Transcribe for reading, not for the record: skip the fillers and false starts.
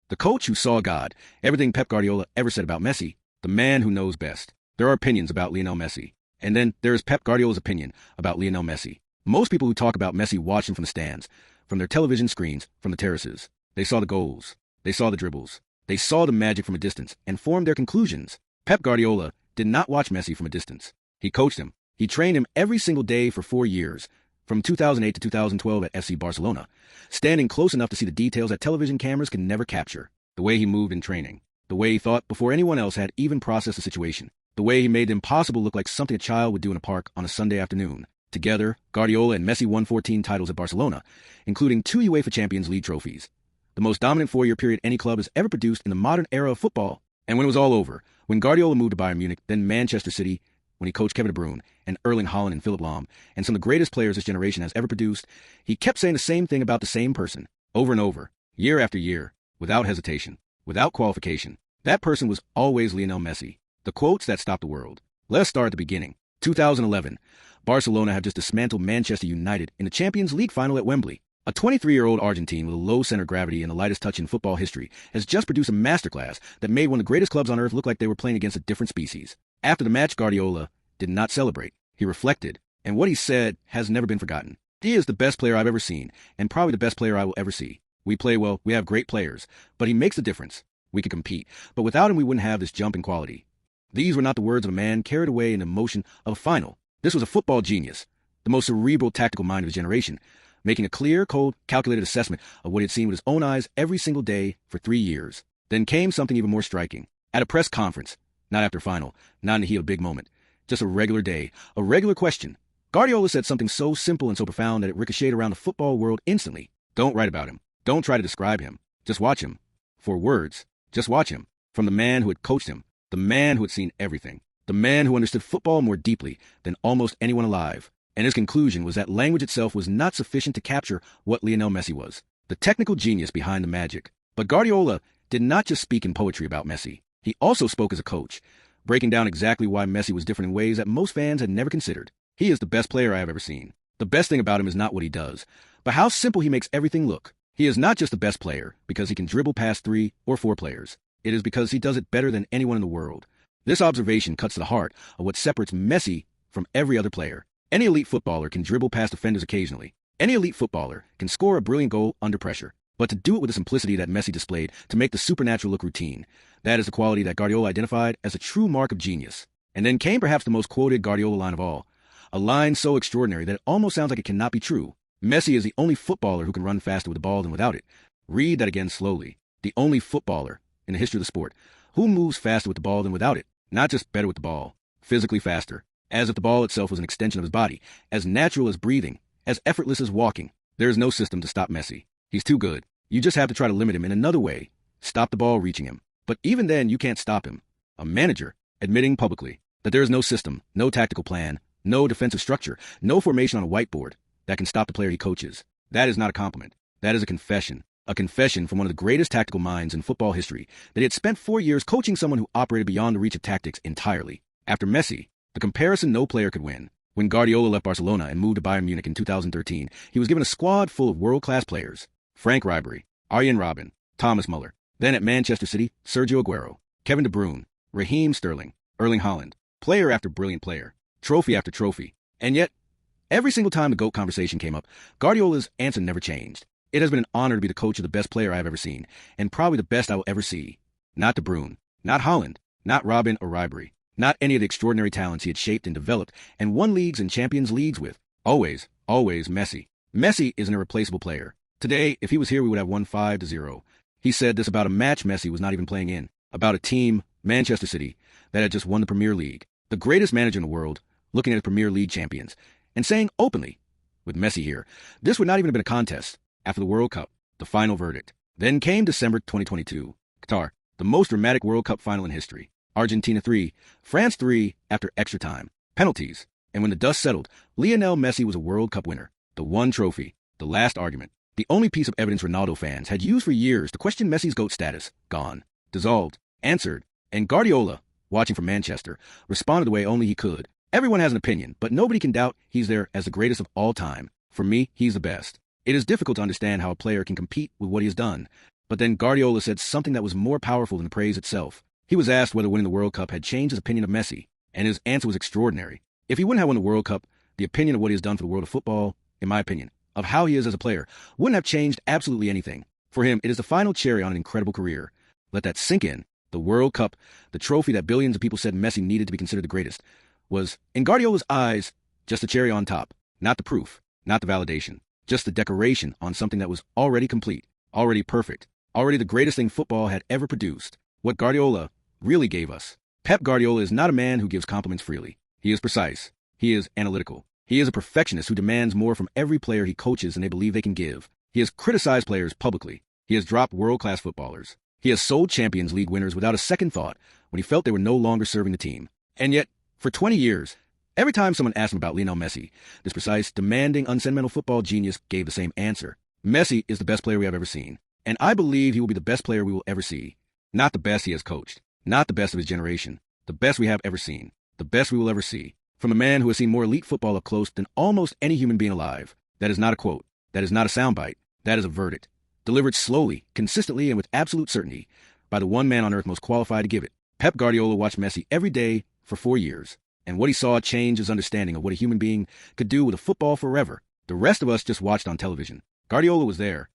The coach who saw God, everything Pep Guardiola ever said about Messi, the man who knows best. There are opinions about Lionel Messi. And then there is Pep Guardiola's opinion about Lionel Messi. Most people who talk about Messi watch him from the stands, from their television screens, from the terraces. They saw the goals. They saw the dribbles. They saw the magic from a distance and formed their conclusions. Pep Guardiola did not watch Messi from a distance. He coached him. He trained him every single day for 4 years, from 2008 to 2012 at FC Barcelona, standing close enough to see the details that television cameras can never capture. The way he moved in training. The way he thought before anyone else had even processed the situation. The way he made the impossible look like something a child would do in a park on a Sunday afternoon. Together, Guardiola and Messi won 14 titles at Barcelona, including 2 UEFA Champions League trophies. The most dominant 4-year period any club has ever produced in the modern era of football. And when it was all over, when Guardiola moved to Bayern Munich, then Manchester City, when he coached Kevin De Bruyne and Erling Haaland and Philipp Lahm, and some of the greatest players this generation has ever produced, he kept saying the same thing about the same person, over and over, year after year, without hesitation, without qualification. That person was always Lionel Messi. The quotes that stopped the world. Let's start at the beginning. 2011. Barcelona have just dismantled Manchester United in the Champions League final at Wembley. A 23-year-old Argentine with a low center of gravity and the lightest touch in football history has just produced a masterclass that made one of the greatest clubs on earth look like they were playing against a different species. After the match, Guardiola did not celebrate. He reflected, and what he said has never been forgotten. He is the best player I've ever seen, and probably the best player I will ever see. We play well, we have great players, but he makes a difference. We could compete, but without him we wouldn't have this jump in quality. These were not the words of a man carried away in the emotion of a final. This was a football genius, the most cerebral tactical mind of his generation, making a clear, cold, calculated assessment of what he had seen with his own eyes every single day for 3 years. Then came something even more striking. At a press conference, not after final, not in the heat of a big moment, just a regular day, a regular question. Guardiola said something so simple and so profound that it ricocheted around the football world instantly. Don't write about him. Don't try to describe him. Just watch him. For words, just watch him. From the man who had coached him, the man who had seen everything, the man who understood football more deeply than almost anyone alive. And his conclusion was that language itself was not sufficient to capture what Lionel Messi was, the technical genius behind the magic. But Guardiola did not just speak in poetry about Messi. He also spoke as a coach, breaking down exactly why Messi was different in ways that most fans had never considered. He is the best player I have ever seen. The best thing about him is not what he does, but how simple he makes everything look. He is not just the best player because he can dribble past 3 or 4 players. It is because he does it better than anyone in the world. This observation cuts to the heart of what separates Messi from every other player. Any elite footballer can dribble past defenders occasionally. Any elite footballer can score a brilliant goal under pressure. But to do it with the simplicity that Messi displayed, to make the supernatural look routine, that is the quality that Guardiola identified as a true mark of genius. And then came perhaps the most quoted Guardiola line of all. A line so extraordinary that it almost sounds like it cannot be true. Messi is the only footballer who can run faster with the ball than without it. Read that again slowly. The only footballer in the history of the sport who moves faster with the ball than without it. Not just better with the ball, physically faster. As if the ball itself was an extension of his body, as natural as breathing, as effortless as walking. There is no system to stop Messi. He's too good. You just have to try to limit him in another way. Stop the ball reaching him. But even then, you can't stop him. A manager admitting publicly that there is no system, no tactical plan, no defensive structure, no formation on a whiteboard that can stop the player he coaches. That is not a compliment. That is a confession. A confession from one of the greatest tactical minds in football history that he had spent 4 years coaching someone who operated beyond the reach of tactics entirely. After Messi, the comparison no player could win. When Guardiola left Barcelona and moved to Bayern Munich in 2013, he was given a squad full of world-class players. Frank Ribery, Arjen Robben, Thomas Muller. Then at Manchester City, Sergio Aguero, Kevin De Bruyne, Raheem Sterling, Erling Haaland. Player after brilliant player. Trophy after trophy. And yet, every single time the GOAT conversation came up, Guardiola's answer never changed. It has been an honor to be the coach of the best player I have ever seen, and probably the best I will ever see. Not De Bruyne, not Haaland, not Robben or Ribery. Not any of the extraordinary talents he had shaped and developed and won leagues and Champions Leagues with. Always, always Messi. Messi is an irreplaceable player. Today, if he was here, we would have won 5-0. He said this about a match Messi was not even playing in, about a team, Manchester City, that had just won the Premier League. The greatest manager in the world, looking at the Premier League champions, and saying openly, with Messi here, this would not even have been a contest. After the World Cup, the final verdict. Then came December 2022. Qatar, the most dramatic World Cup final in history. Argentina 3, France 3 after extra time. Penalties. And when the dust settled, Lionel Messi was a World Cup winner. The one trophy. The last argument. The only piece of evidence Ronaldo fans had used for years to question Messi's GOAT status. Gone. Dissolved. Answered. And Guardiola, watching from Manchester, responded the way only he could. Everyone has an opinion, but nobody can doubt he's there as the greatest of all time. For me, he's the best. It is difficult to understand how a player can compete with what he has done. But then Guardiola said something that was more powerful than the praise itself. He was asked whether winning the World Cup had changed his opinion of Messi, and his answer was extraordinary. If he wouldn't have won the World Cup, the opinion of what he has done for the world of football, in my opinion, of how he is as a player, wouldn't have changed absolutely anything. For him, it is the final cherry on an incredible career. Let that sink in. The World Cup, the trophy that billions of people said Messi needed to be considered the greatest, was, in Guardiola's eyes, just the cherry on top. Not the proof, not the validation, just the decoration on something that was already complete, already perfect, already the greatest thing football had ever produced. What Guardiola really gave us. Pep Guardiola is not a man who gives compliments freely. He is precise. He is analytical. He is a perfectionist who demands more from every player he coaches than they believe they can give. He has criticized players publicly. He has dropped world-class footballers. He has sold Champions League winners without a second thought when he felt they were no longer serving the team. And yet, for 20 years, every time someone asked him about Lionel Messi, this precise, demanding, unsentimental football genius gave the same answer. Messi is the best player we have ever seen, and I believe he will be the best player we will ever see. Not the best he has coached, not the best of his generation, the best we have ever seen, the best we will ever see. From a man who has seen more elite football up close than almost any human being alive. That is not a quote. That is not a soundbite. That is a verdict. Delivered slowly, consistently, and with absolute certainty by the one man on earth most qualified to give it. Pep Guardiola watched Messi every day for 4 years, and what he saw changed his understanding of what a human being could do with a football forever. The rest of us just watched on television. Guardiola was there.